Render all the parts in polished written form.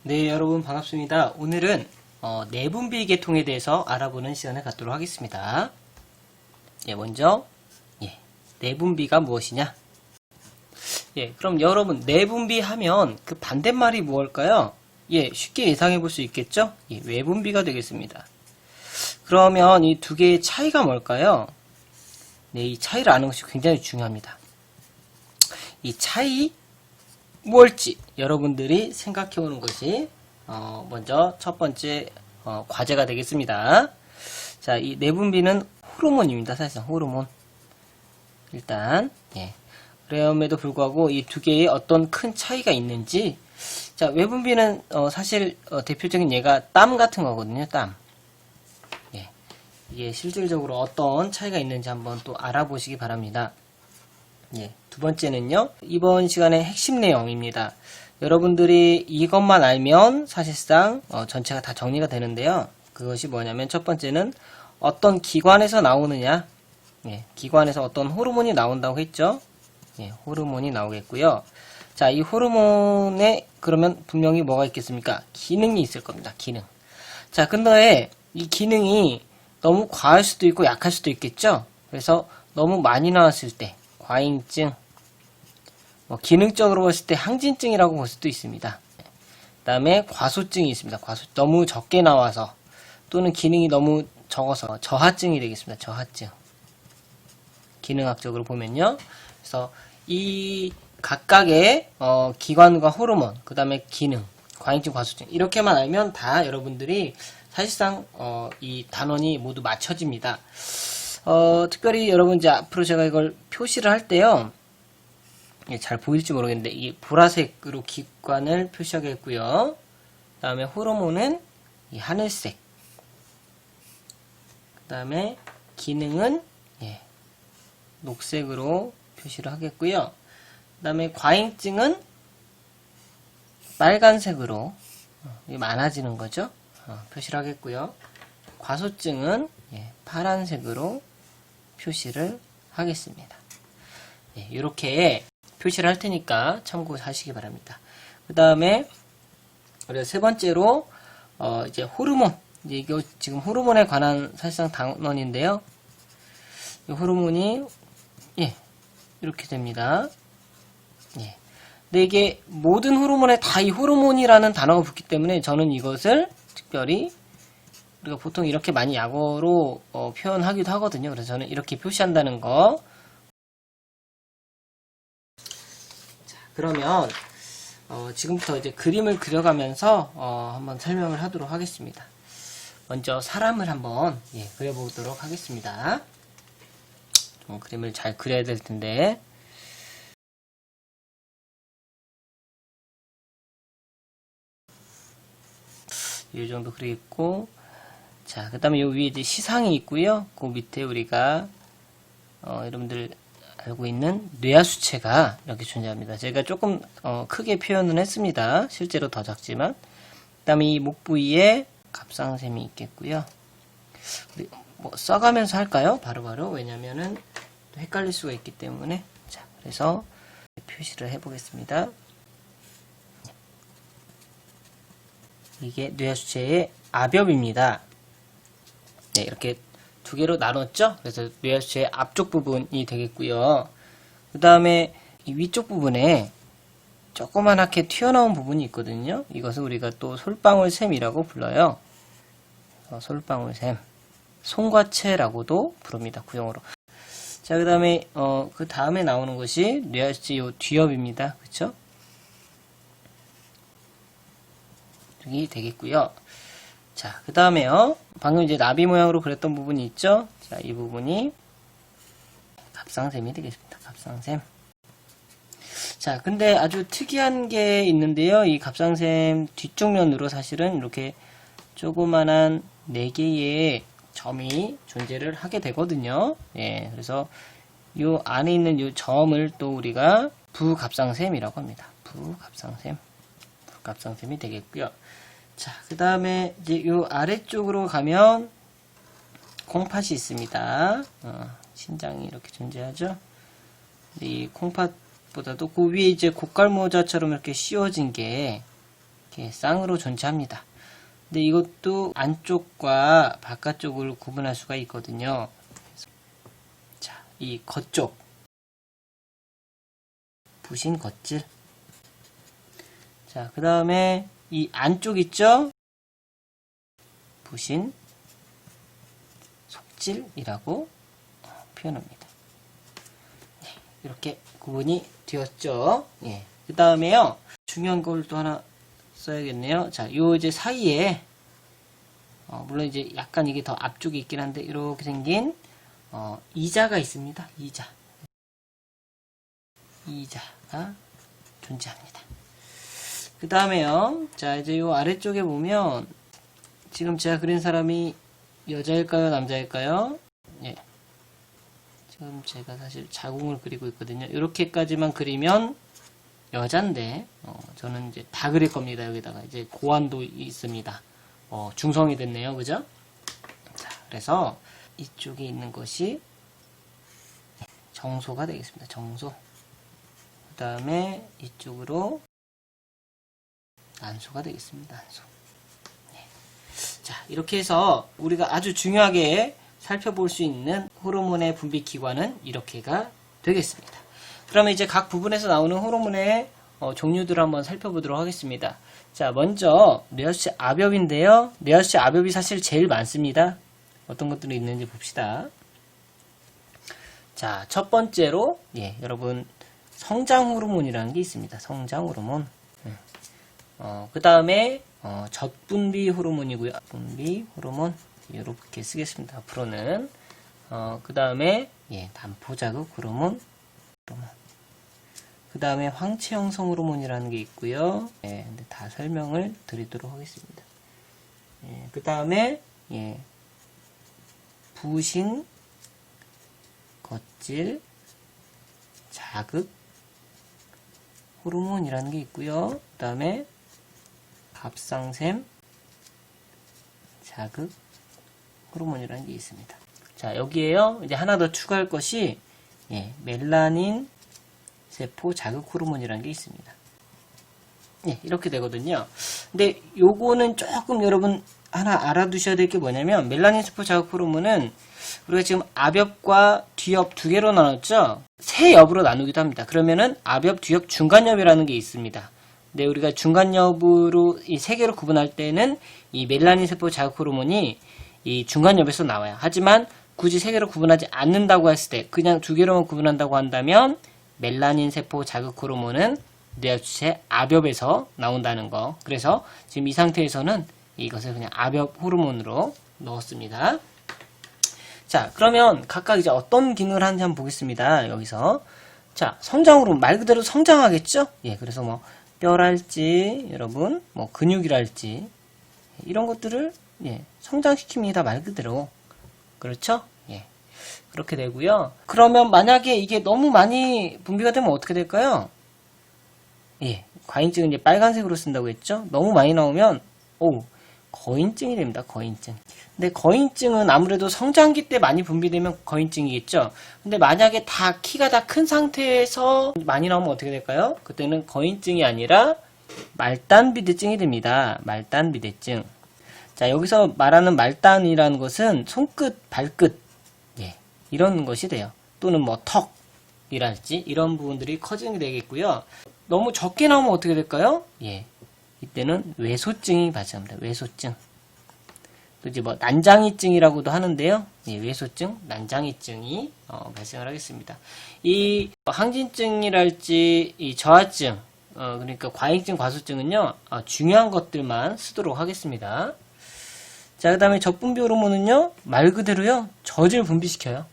네, 여러분 반갑습니다. 오늘은 내분비 계통에 대해서 알아보는 시간을 갖도록 하겠습니다. 먼저 내분비가 무엇이냐? 그럼 여러분 내분비 하면 그 반대말이 무엇일까요? 쉽게 예상해 볼 수 있겠죠? 외분비가 되겠습니다. 그러면 이 두 개의 차이가 뭘까요? 이 차이를 아는 것이 굉장히 중요합니다. 이 차이 뭘지 여러분들이 생각해 보는 것이 먼저 첫 번째 과제가 되겠습니다. 자, 이 내분비는 호르몬입니다. 사실상 호르몬. 일단 그럼에도 불구하고 이 두 개의 어떤 큰 차이가 있는지, 자, 외분비는 사실 대표적인 예가 땀 같은 거거든요. 땀. 이게 실질적으로 어떤 차이가 있는지 한번 또 알아보시기 바랍니다. 두 번째는요, 이번 시간의 핵심 내용입니다. 여러분들이 이것만 알면 사실상 전체가 다 정리가 되는데요. 그것이 뭐냐면 첫 번째는 어떤 기관에서 나오느냐, 기관에서 어떤 호르몬이 나온다고 했죠. 호르몬이 나오겠고요. 자, 이 호르몬에 그러면 분명히 뭐가 있겠습니까? 기능이 있을 겁니다. 기능. 자, 근데 이 기능이 너무 과할 수도 있고 약할 수도 있겠죠. 그래서 너무 많이 나왔을 때 과잉증, 기능적으로 봤을 때 항진증이라고 볼 수도 있습니다. 그 다음에 과소증이 있습니다. 너무 적게 나와서 또는 기능이 너무 적어서 저하증이 되겠습니다. 저하증. 기능학적으로 보면요. 그래서 이 각각의 기관과 호르몬, 그 다음에 기능, 과잉증, 과소증 이렇게만 알면 다 여러분들이 사실상 이 단원이 모두 맞춰집니다. 특별히 여러분 이제 앞으로 제가 이걸 표시를 할 때요. 잘 보일지 모르겠는데 이 보라색으로 기관을 표시하겠고요. 그 다음에 호르몬은 이 하늘색. 그 다음에 기능은 녹색으로 표시를 하겠고요. 그 다음에 과잉증은 빨간색으로 많아지는 거죠. 표시를 하겠고요. 과소증은 파란색으로 표시를 하겠습니다. 이렇게 표시를 할 테니까 참고하시기 바랍니다. 그 다음에 우리가 세 번째로 이제 호르몬. 이게 지금 호르몬에 관한 사실상 단원인데요. 이 호르몬이 이렇게 됩니다. 근데 이게 모든 호르몬에 다 이 호르몬이라는 단어가 붙기 때문에 저는 이것을 특별히 우리가 보통 이렇게 많이 약어로 표현하기도 하거든요. 그래서 저는 이렇게 표시한다는 거. 자, 그러면 지금부터 이제 그림을 그려가면서 한번 설명을 하도록 하겠습니다. 먼저 사람을 한번 그려보도록 하겠습니다. 좀 그림을 잘 그려야 될 텐데. 이 정도 그리고, 자, 그 다음에 요 위에 이제 시상이 있고요. 그 밑에 우리가 여러분들 알고 있는 뇌하수체가 이렇게 존재합니다. 제가 조금 크게 표현을 했습니다. 실제로 더 작지만. 그 다음에 이 목 부위에 갑상샘이 있겠고요. 우리 써가면서 할까요? 바로바로. 왜냐면은 또 헷갈릴 수가 있기 때문에. 자, 그래서 표시를 해보겠습니다. 이게 뇌하수체의 압엽입니다. 이렇게 두 개로 나눴죠? 그래서 뇌하수체의 앞쪽 부분이 되겠고요. 그 다음에 이 위쪽 부분에 조그만하게 튀어나온 부분이 있거든요. 이것을 우리가 또 솔방울샘이라고 불러요. 솔방울샘, 송과체라고도 부릅니다. 구형으로. 자, 그 다음에 나오는 것이 뇌하수체 요 뒤엽입니다. 그쵸? 이 되겠고요. 자, 그 다음에요. 방금 이제 나비 모양으로 그렸던 부분이 있죠? 자, 이 부분이 갑상샘이 되겠습니다. 갑상샘. 자, 근데 아주 특이한 게 있는데요. 이 갑상샘 뒤쪽 면으로 사실은 이렇게 조그만한 4개의 점이 존재를 하게 되거든요. 그래서 요 안에 있는 요 점을 또 우리가 부갑상샘이라고 합니다. 부갑상샘이 되겠고요. 자, 그 다음에 이제 요 아래쪽으로 가면 콩팥이 있습니다. 신장이 이렇게 존재하죠. 이 콩팥보다도 그 위에 이제 고깔모자처럼 이렇게 씌워진 게 이렇게 쌍으로 존재합니다. 근데 이것도 안쪽과 바깥쪽을 구분할 수가 있거든요. 자, 이 겉쪽 부신 겉질. 자, 그 다음에 이 안쪽 있죠? 부신 속질이라고 표현합니다. 이렇게 구분이 되었죠. 예. 그 다음에요, 중요한 걸 또 하나 써야겠네요. 자, 요 이제 사이에, 물론 이제 약간 이게 더 앞쪽에 있긴 한데, 이렇게 생긴, 이자가 있습니다. 이자가 존재합니다. 그 다음에요, 자, 이제 요 아래쪽에 보면, 지금 제가 그린 사람이 여자일까요? 남자일까요? 예. 지금 제가 사실 자궁을 그리고 있거든요. 이렇게까지만 그리면 여잔데, 저는 이제 다 그릴 겁니다. 여기다가 이제 고환도 있습니다. 중성이 됐네요. 그죠? 자, 그래서 이쪽에 있는 것이 정소가 되겠습니다. 정소. 그 다음에 이쪽으로 난소가 되겠습니다. 난소. 네. 자, 이렇게 해서 우리가 아주 중요하게 살펴볼 수 있는 호르몬의 분비 기관은 이렇게가 되겠습니다. 그러면 이제 각 부분에서 나오는 호르몬의 종류들을 한번 살펴보도록 하겠습니다. 자, 먼저 뇌하수체 압엽인데요. 뇌하수체 압엽이 사실 제일 많습니다. 어떤 것들이 있는지 봅시다. 자, 첫 번째로 여러분 성장 호르몬이라는 게 있습니다. 성장 호르몬. 그 다음에 젖분비 호르몬이고요. 분비 호르몬 이렇게 쓰겠습니다. 앞으로는 그 다음에 난포자극 호르몬. 그 다음에 황체 형성 호르몬이라는 게 있고요. 근데 다 설명을 드리도록 하겠습니다. 그 다음에 부신, 겉질, 자극 호르몬이라는 게 있고요. 그 다음에 갑상샘, 자극 호르몬이라는 게 있습니다. 자, 여기에요. 이제 하나 더 추가할 것이 멜라닌 세포 자극 호르몬이라는 게 있습니다. 이렇게 되거든요. 근데 요거는 조금 여러분 하나 알아두셔야 될 게 뭐냐면, 멜라닌 세포 자극 호르몬은 우리가 지금 압엽과 뒤엽 두 개로 나눴죠? 세 엽으로 나누기도 합니다. 그러면은 압엽, 뒤엽, 중간엽이라는 게 있습니다. 근데 우리가 중간엽으로 이 세 개로 구분할 때는 이 멜라닌 세포 자극 호르몬이 이 중간엽에서 나와요. 하지만 굳이 세 개로 구분하지 않는다고 했을 때, 그냥 두 개로만 구분한다고 한다면 멜라닌 세포 자극 호르몬은 뇌하수체 압엽에서 나온다는 거. 그래서 지금 이 상태에서는 이것을 그냥 압엽 호르몬으로 넣었습니다. 자, 그러면 각각 이제 어떤 기능을 하는지 한번 보겠습니다. 여기서. 자, 성장 호르몬 말 그대로 성장하겠죠? 그래서 뭐 뼈랄지 여러분 뭐 근육이랄지 이런 것들을 성장시킵니다. 말 그대로. 그렇죠? 그렇게 되고요. 그러면 만약에 이게 너무 많이 분비가 되면 어떻게 될까요? 과잉증은 이제 빨간색으로 쓴다고 했죠? 너무 많이 나오면 거인증이 됩니다. 거인증. 근데 거인증은 아무래도 성장기 때 많이 분비되면 거인증이겠죠? 근데 만약에 키가 다 큰 상태에서 많이 나오면 어떻게 될까요? 그때는 거인증이 아니라 말단비대증이 됩니다. 말단비대증. 자, 여기서 말하는 말단이라는 것은 손끝, 발끝 이런 것이 돼요. 또는 뭐 턱이랄지 이런 부분들이 커지게 되겠고요. 너무 적게 나오면 어떻게 될까요? 이때는 외소증이 발생합니다. 외소증. 또 이제 뭐 난장이증이라고도 하는데요. 외소증, 난장이증이 발생을 하겠습니다. 이 항진증이랄지 이 저하증, 그러니까 과잉증, 과소증은요 중요한 것들만 쓰도록 하겠습니다. 자, 그 다음에 젖분비 호르몬은요 말 그대로요 젖을 분비시켜요.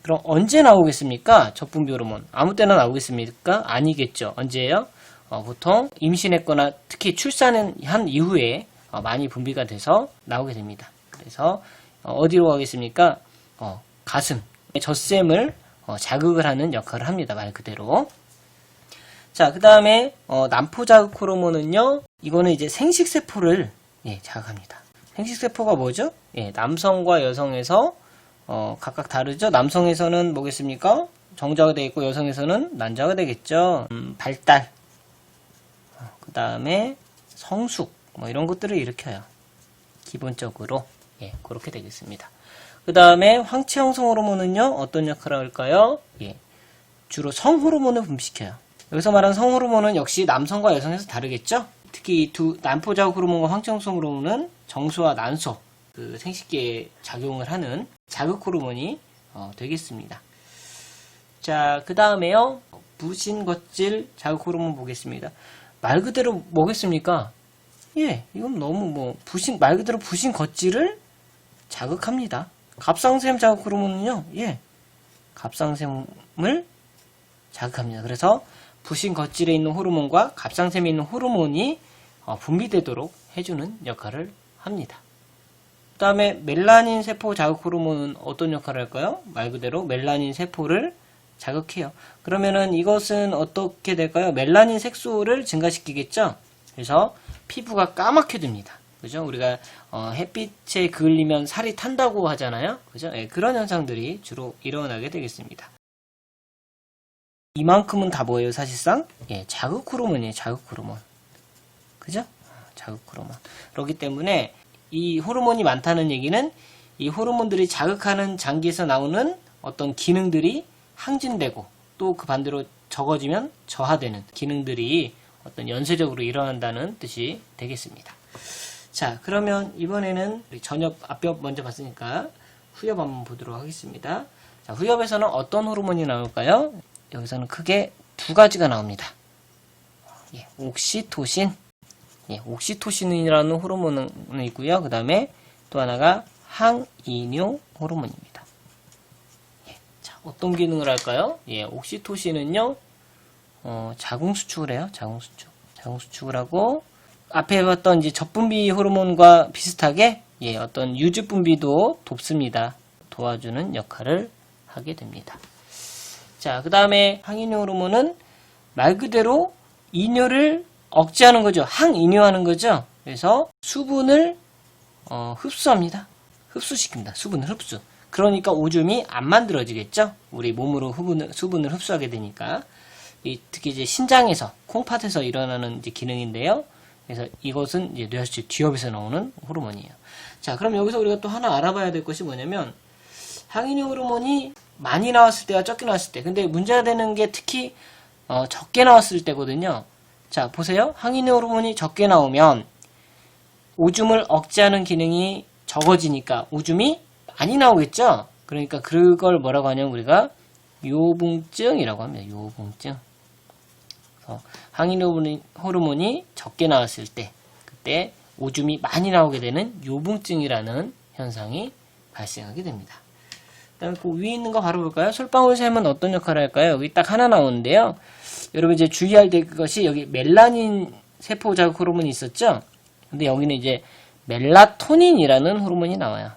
그럼 언제 나오겠습니까? 젖분비 호르몬 아무 때나 나오겠습니까? 아니겠죠. 언제예요? 보통 임신했거나 특히 출산한 이후에 많이 분비가 돼서 나오게 됩니다. 그래서 어디로 가겠습니까? 가슴, 젖샘을 자극을 하는 역할을 합니다. 말 그대로. 자, 그 다음에 난포자극 호르몬은요 이거는 이제 생식세포를 자극합니다. 생식세포가 뭐죠? 남성과 여성에서 각각 다르죠? 남성에서는 뭐겠습니까? 정자가 되어 있고 여성에서는 난자가 되겠죠. 발달, 그 다음에 성숙, 뭐 이런 것들을 일으켜요. 기본적으로. 예, 그렇게 되겠습니다. 그 다음에 황체 형성 호르몬은요, 어떤 역할을 할까요? 예, 주로 성호르몬을 분비시켜요. 여기서 말하는 성호르몬은 역시 남성과 여성에서 다르겠죠? 특히 이 두 난포자극 호르몬과 황체 형성 호르몬은 정수와 난소, 그 생식기에 작용을 하는 자극 호르몬이 되겠습니다. 자, 그 다음에요, 부신거질 자극 호르몬 보겠습니다. 말 그대로 뭐겠습니까? 예, 이건 너무 말 그대로 부신거질을 자극합니다. 갑상샘 자극 호르몬은요, 예, 갑상샘을 자극합니다. 그래서 부신거질에 있는 호르몬과 갑상샘에 있는 호르몬이 분비되도록 해주는 역할을 합니다. 그 다음에 멜라닌 세포 자극 호르몬은 어떤 역할을 할까요? 말 그대로 멜라닌 세포를 자극해요. 그러면은 이것은 어떻게 될까요? 멜라닌 색소를 증가시키겠죠? 그래서 피부가 까맣게 됩니다. 그죠? 우리가 햇빛에 그을리면 살이 탄다고 하잖아요. 그죠? 예, 그런 현상들이 주로 일어나게 되겠습니다. 이만큼은 다 뭐예요, 사실상? 예, 자극 호르몬이에요, 자극 호르몬. 그죠? 자극 호르몬. 그렇기 때문에 이 호르몬이 많다는 얘기는 이 호르몬들이 자극하는 장기에서 나오는 어떤 기능들이 항진되고 또 그 반대로 적어지면 저하되는 기능들이 어떤 연쇄적으로 일어난다는 뜻이 되겠습니다. 자, 그러면 이번에는 우리 전엽, 앞엽 먼저 봤으니까 후엽 한번 보도록 하겠습니다. 자, 후엽에서는 어떤 호르몬이 나올까요? 여기서는 크게 두 가지가 나옵니다. 예, 옥시토신. 예, 옥시토신이라는 호르몬은 있고요. 그 다음에 또 하나가 항이뇨 호르몬입니다. 예, 자, 어떤 기능을 할까요? 예, 옥시토신은요, 자궁수축을 해요. 자궁수축을 하고, 앞에 봤던 이제 젖분비 호르몬과 비슷하게, 예, 어떤 유주분비도 돕습니다. 도와주는 역할을 하게 됩니다. 자, 그 다음에 항이뇨 호르몬은 말 그대로 이뇨를 억제하는 거죠. 항이뇨하는 거죠. 그래서 수분을 흡수합니다. 흡수시킵니다. 수분을 흡수. 그러니까 오줌이 안 만들어지겠죠. 우리 몸으로 수분을 흡수하게 되니까. 특히 이제 신장에서, 콩팥에서 일어나는 이제 기능인데요. 그래서 이것은 이제 뇌하수체 뒤엽에서 나오는 호르몬이에요. 자, 그럼 여기서 우리가 또 하나 알아봐야 될 것이 뭐냐면, 항이뇨 호르몬이 많이 나왔을 때와 적게 나왔을 때. 근데 문제가 되는 게 특히 적게 나왔을 때거든요. 자, 보세요. 항이뇨 호르몬이 적게 나오면 오줌을 억제하는 기능이 적어지니까 오줌이 많이 나오겠죠. 그러니까 그걸 뭐라고 하냐면 우리가 요붕증이라고 합니다. 요붕증. 항이뇨 호르몬이 적게 나왔을 때, 그때 오줌이 많이 나오게 되는 요붕증이라는 현상이 발생하게 됩니다. 그다음에 그 위에 있는 거 바로 볼까요? 솔방울샘은 어떤 역할을 할까요? 여기 딱 하나 나오는데요. 여러분 이제 주의할 것이 여기 멜라닌 세포 자극 호르몬이 있었죠? 근데 여기는 이제 멜라토닌이라는 호르몬이 나와요.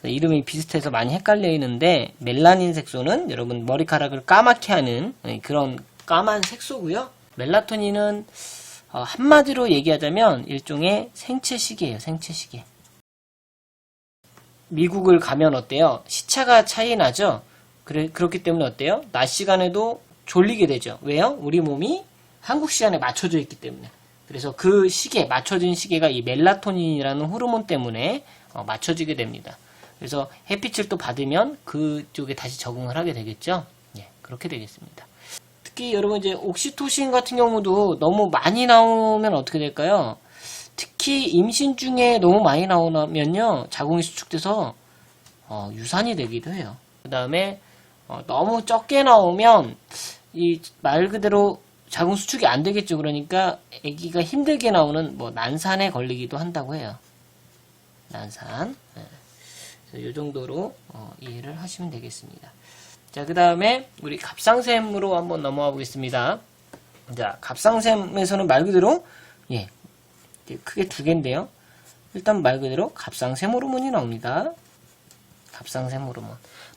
이름이 비슷해서 많이 헷갈려 있는데 멜라닌 색소는 여러분 머리카락을 까맣게 하는 그런 까만 색소고요. 멜라토닌은 한마디로 얘기하자면 일종의 생체시계예요. 생체시계. 미국을 가면 어때요? 시차가 차이 나죠? 그렇기 때문에 어때요? 낮 시간에도 졸리게 되죠. 왜요? 우리 몸이 한국 시간에 맞춰져 있기 때문에. 그래서 그 시계, 맞춰진 시계가 이 멜라토닌이라는 호르몬 때문에 맞춰지게 됩니다. 그래서 햇빛을 또 받으면 그쪽에 다시 적응을 하게 되겠죠. 예, 그렇게 되겠습니다. 특히 여러분 이제 옥시토신 같은 경우도 너무 많이 나오면 어떻게 될까요? 특히 임신 중에 너무 많이 나오면요, 자궁이 수축돼서 유산이 되기도 해요. 그 다음에 너무 적게 나오면 이 말 그대로 자궁 수축이 안 되겠죠. 그러니까 아기가 힘들게 나오는 뭐 난산에 걸리기도 한다고 해요. 난산. 네. 그래서 이 정도로 이해를 하시면 되겠습니다. 자, 그 다음에 우리 갑상샘으로 한번 넘어가 보겠습니다. 자, 갑상샘에서는 말 그대로 예, 크게 두 개인데요. 일단 말 그대로 갑상샘 호르몬이 나옵니다. 갑상샘 호르몬.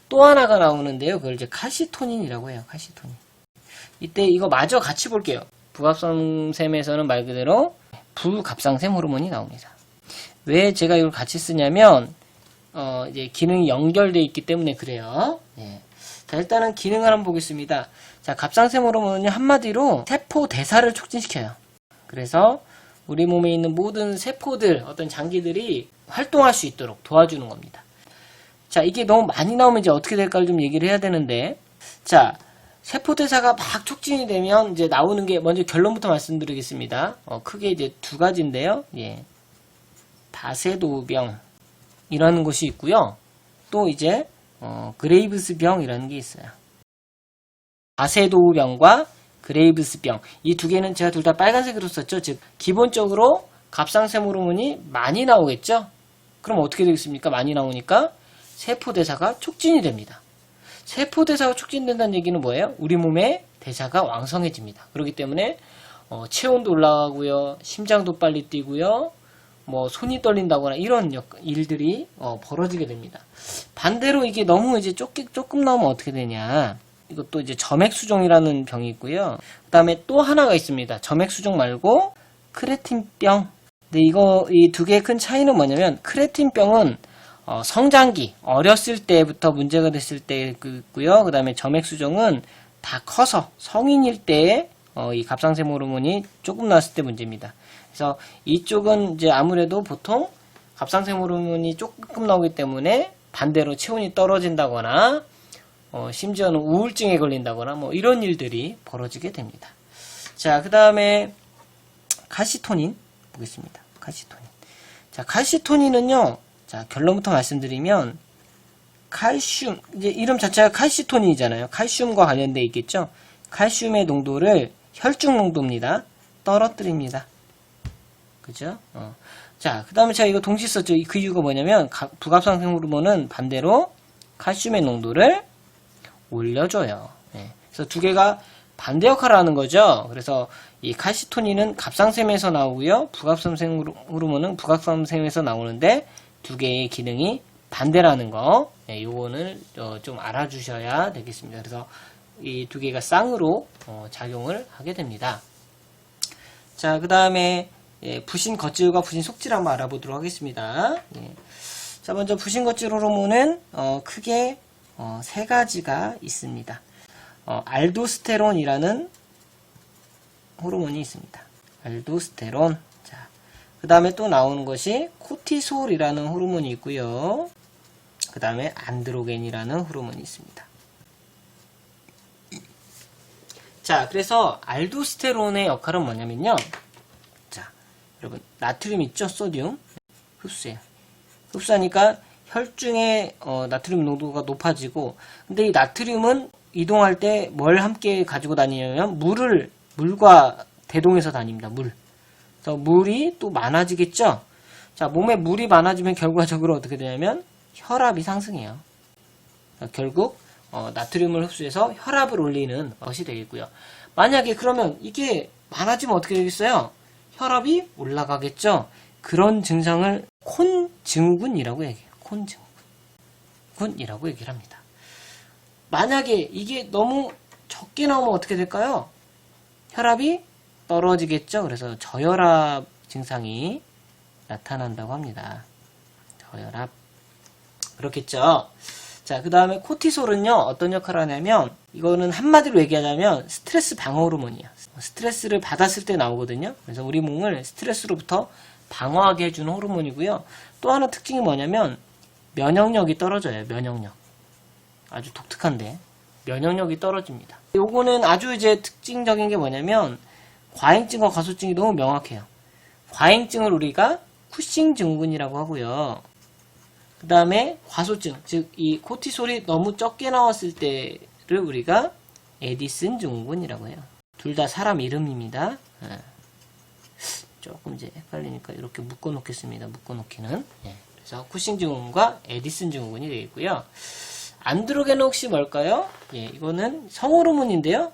또 하나가 나오는데요. 그걸 이제 칼시토닌이라고 해요. 칼시토닌. 이때 이거 마저 같이 볼게요. 부갑상샘에서는 말 그대로 부갑상샘 호르몬이 나옵니다. 왜 제가 이걸 같이 쓰냐면 이제 기능이 연결되어 있기 때문에 그래요. 예. 자, 일단은 기능을 한번 보겠습니다. 자, 갑상샘 호르몬은요, 한마디로 세포 대사를 촉진시켜요. 그래서 우리 몸에 있는 모든 세포들, 어떤 장기들이 활동할 수 있도록 도와주는 겁니다. 자, 이게 너무 많이 나오면 이제 어떻게 될까를 좀 얘기를 해야 되는데, 자, 세포대사가 막 촉진이 되면 이제 나오는 게 먼저 결론부터 말씀드리겠습니다. 크게 이제 두 가지인데요. 예. 다세도우병이라는 것이 있고요. 또 이제 그레이브스병이라는 게 있어요. 다세도우병과 그레이브스병, 이 두 개는 제가 둘 다 빨간색으로 썼죠. 즉 기본적으로 갑상샘 호르몬이 많이 나오겠죠. 그럼 어떻게 되겠습니까? 많이 나오니까 세포대사가 촉진이 됩니다. 세포대사가 촉진된다는 얘기는 뭐예요? 우리 몸의 대사가 왕성해집니다. 그렇기 때문에 체온도 올라가고요, 심장도 빨리 뛰고요, 뭐 손이 떨린다거나 이런 일들이 벌어지게 됩니다. 반대로 이게 너무 이제 조금 나오면 어떻게 되냐? 이것도 이제 점액수종이라는 병이 있고요. 그 다음에 또 하나가 있습니다. 점액수종 말고 크레틴병. 근데 이 두 개의 큰 차이는 뭐냐면, 크레틴병은 성장기, 어렸을 때부터 문제가 됐을 때 있고요. 그 다음에 점액수종은 다 커서 성인일 때 이 갑상샘 호르몬이 조금 나왔을 때 문제입니다. 그래서 이쪽은 이제 아무래도 보통 갑상샘 호르몬이 조금 나오기 때문에 반대로 체온이 떨어진다거나 심지어는 우울증에 걸린다거나 뭐 이런 일들이 벌어지게 됩니다. 자, 그 다음에 칼시토닌 보겠습니다. 칼시토닌. 자, 칼시토닌은요, 자, 결론부터 말씀드리면, 칼슘, 이제 이름 자체가 칼시토닌이잖아요. 칼슘과 관련되어 있겠죠? 칼슘의 농도를 혈중 농도입니다. 떨어뜨립니다. 그죠? 자, 그 다음에 제가 이거 동시 썼죠. 그 이유가 뭐냐면, 부갑상샘 호르몬은 반대로 칼슘의 농도를 올려줘요. 네. 그래서 두 개가 반대 역할을 하는 거죠. 그래서 이 칼시토닌은 갑상샘에서 나오고요. 부갑상샘 호르몬은 부갑상샘에서 나오는데, 두 개의 기능이 반대라는 거, 네, 요거는 좀 알아주셔야 되겠습니다. 그래서 이 두 개가 쌍으로 작용을 하게 됩니다. 자, 그 다음에 부신 겉질과 부신 속질 한번 알아보도록 하겠습니다. 예. 자, 먼저 부신 겉질 호르몬은 크게 세 가지가 있습니다. 알도스테론이라는 호르몬이 있습니다. 알도스테론. 그 다음에 또 나오는 것이 코티솔이라는 호르몬이 있고요. 그 다음에 안드로겐이라는 호르몬이 있습니다. 자, 그래서 알도스테론의 역할은 뭐냐면요. 자, 여러분, 나트륨 있죠? 소듐. 흡수해요. 흡수하니까 혈중의 나트륨 농도가 높아지고, 근데 이 나트륨은 이동할 때 뭘 함께 가지고 다니냐면 물과 대동해서 다닙니다. 물. 그래서 물이 또 많아지겠죠? 자, 몸에 물이 많아지면 결과적으로 어떻게 되냐면 혈압이 상승해요. 결국 나트륨을 흡수해서 혈압을 올리는 것이 되겠고요. 만약에 그러면 이게 많아지면 어떻게 되겠어요? 혈압이 올라가겠죠? 그런 증상을 콘증후군이라고 얘기해요. 콘증후군이라고 얘기를 합니다. 만약에 이게 너무 적게 나오면 어떻게 될까요? 혈압이 떨어지겠죠? 그래서 저혈압 증상이 나타난다고 합니다. 저혈압. 그렇겠죠? 자, 그 다음에 코티솔은요, 어떤 역할을 하냐면, 이거는 한마디로 얘기하자면 스트레스 방어 호르몬이에요. 스트레스를 받았을 때 나오거든요. 그래서 우리 몸을 스트레스로부터 방어하게 해주는 호르몬이고요. 또 하나 특징이 뭐냐면, 면역력이 떨어져요. 면역력. 아주 독특한데, 면역력이 떨어집니다. 요거는 아주 이제 특징적인 게 뭐냐면, 과잉증과 과소증이 너무 명확해요. 과잉증을 우리가 쿠싱 증후군이라고 하고요. 그 다음에 과소증, 즉 이 코티솔이 너무 적게 나왔을 때를 우리가 에디슨 증후군이라고 해요. 둘 다 사람 이름입니다. 조금 이제 헷갈리니까 이렇게 묶어 놓겠습니다. 묶어 놓기는. 그래서 쿠싱 증후군과 에디슨 증후군이 되겠고요. 안드로겐은 혹시 뭘까요? 이거는 성호르몬인데요.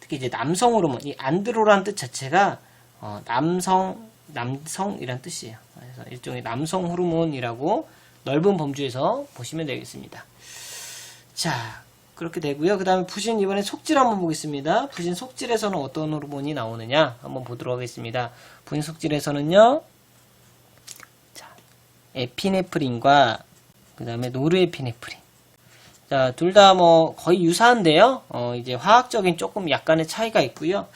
특히 이제 남성 호르몬, 이 안드로라는 뜻 자체가 남성이란 뜻이에요. 그래서 일종의 남성 호르몬이라고 넓은 범주에서 보시면 되겠습니다. 자, 그렇게 되고요. 그 다음에 부신, 이번에 속질 한번 보겠습니다. 부신 속질에서는 어떤 호르몬이 나오느냐 한번 보도록 하겠습니다. 부신 속질에서는요, 자, 에피네프린과 그 다음에 노르에피네프린. 자, 둘 다 뭐 거의 유사한데요. 이제 화학적인 조금 약간의 차이가 있고요.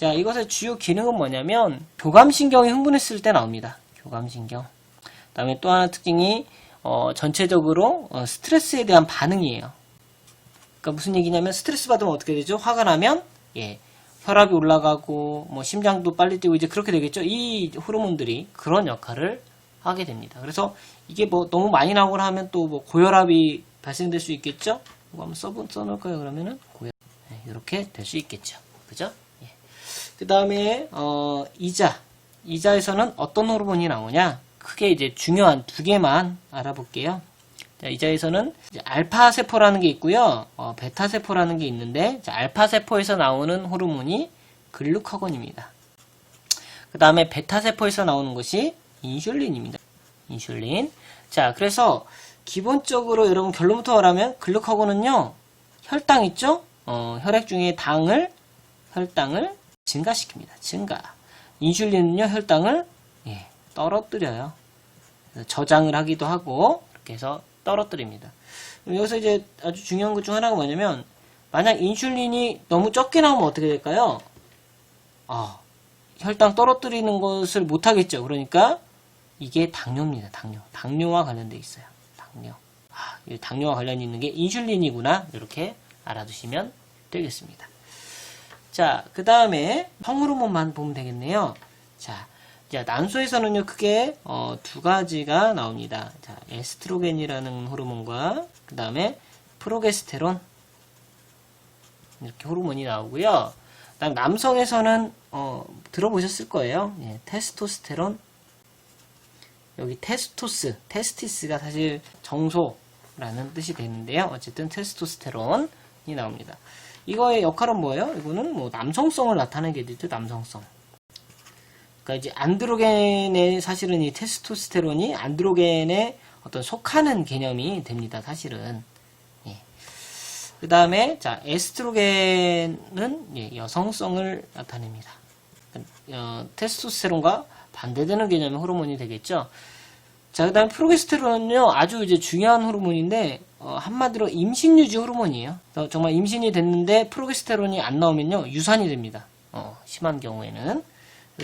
자, 이것의 주요 기능은 뭐냐면 교감신경이 흥분했을 때 나옵니다. 교감신경. 그 다음에 또 하나 특징이 전체적으로 스트레스에 대한 반응이에요. 그러니까 무슨 얘기냐면 스트레스 받으면 어떻게 되죠? 화가 나면 혈압이 올라가고 뭐 심장도 빨리 뛰고 이제 그렇게 되겠죠. 이 호르몬들이 그런 역할을 하게 됩니다. 그래서 이게 뭐 너무 많이 나오거나 하면 또 뭐 고혈압이 발생될 수 있겠죠. 이거 한번 써놓을까요? 그러면은 고혈압 이렇게 될 수 있겠죠. 그죠? 그 다음에 이자에서는 어떤 호르몬이 나오냐? 크게 이제 중요한 두 개만 알아볼게요. 자, 이자에서는 알파 세포라는 게 있고요, 베타 세포라는 게 있는데, 자, 알파 세포에서 나오는 호르몬이 글루카곤입니다. 그 다음에 베타 세포에서 나오는 것이 인슐린입니다. 인슐린. 자, 그래서 기본적으로 여러분 결론부터 말하면 글루카곤은요, 혈당 있죠? 혈액 중에 혈당을 증가시킵니다. 증가. 인슐린은요, 혈당을 떨어뜨려요. 저장을 하기도 하고 이렇게 해서 떨어뜨립니다. 여기서 이제 아주 중요한 것 중 하나가 뭐냐면, 만약 인슐린이 너무 적게 나오면 어떻게 될까요? 혈당 떨어뜨리는 것을 못하겠죠. 그러니까 이게 당뇨입니다. 당뇨와 관련되어 있어요. 당뇨와 관련이 있는 게 인슐린이구나, 이렇게 알아두시면 되겠습니다. 자, 그 다음에 성호르몬만 보면 되겠네요. 자, 난소에서는요, 크게 두 가지가 나옵니다. 자, 에스트로겐이라는 호르몬과 그 다음에 프로게스테론, 이렇게 호르몬이 나오고요. 그다음 남성에서는 들어보셨을 거예요. 테스토스테론. 여기 테스티스가 사실 정소라는 뜻이 되는데요. 어쨌든 테스토스테론이 나옵니다. 이거의 역할은 뭐예요? 이거는 뭐 남성성을 나타내게 되죠. 남성성. 그러니까 이제 안드로겐의 사실은 이 테스토스테론이 안드로겐에 어떤 속하는 개념이 됩니다. 사실은. 그 다음에 자, 에스트로겐은 여성성을 나타냅니다. 테스토스테론과 반대되는 개념의 호르몬이 되겠죠. 자, 그 다음에 프로게스테론은요, 아주 이제 중요한 호르몬인데, 한마디로 임신 유지 호르몬이에요. 정말 임신이 됐는데 프로게스테론이 안 나오면요, 유산이 됩니다. 심한 경우에는.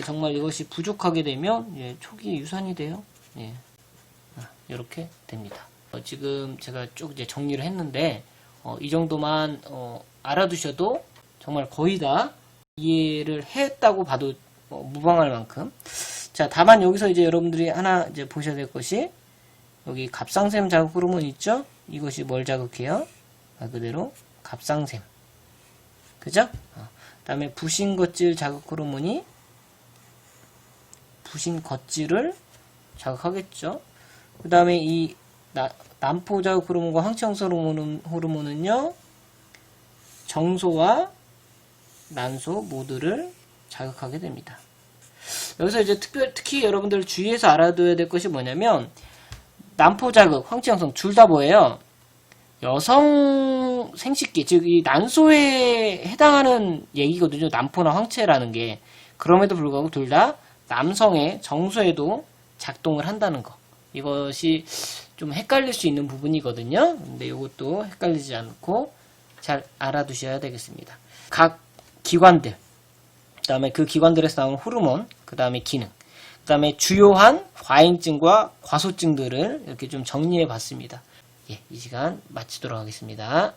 정말 이것이 부족하게 되면 초기 유산이 돼요. 이렇게 됩니다. 지금 제가 쭉 이제 정리를 했는데, 이 정도만 알아두셔도 정말 거의 다 이해를 했다고 봐도 무방할 만큼. 자, 다만 여기서 이제 여러분들이 하나 이제 보셔야 될 것이, 여기 갑상샘 자극 호르몬 있죠? 이것이 뭘 자극해요? 말 그대로 갑상샘. 그죠? 그 다음에 부신겉질 자극 호르몬이 부신겉질을 자극하겠죠? 그 다음에 이 난포 자극 호르몬과 황치형성 호르몬은요, 정소와 난소 모두를 자극하게 됩니다. 여기서 이제 특히 여러분들 주의해서 알아둬야 될 것이 뭐냐면, 난포 자극, 황치형성 둘 다 뭐예요? 여성 생식기, 즉 이 난소에 해당하는 얘기거든요. 난포나 황체라는 게. 그럼에도 불구하고 둘 다 남성의 정소에도 작동을 한다는 거. 이것이 좀 헷갈릴 수 있는 부분이거든요. 근데 이것도 헷갈리지 않고 잘 알아두셔야 되겠습니다. 각 기관들, 그 다음에 그 기관들에서 나오는 호르몬, 그 다음에 기능, 그 다음에 주요한 과잉증과 과소증들을 이렇게 좀 정리해 봤습니다. 이 시간 마치도록 하겠습니다.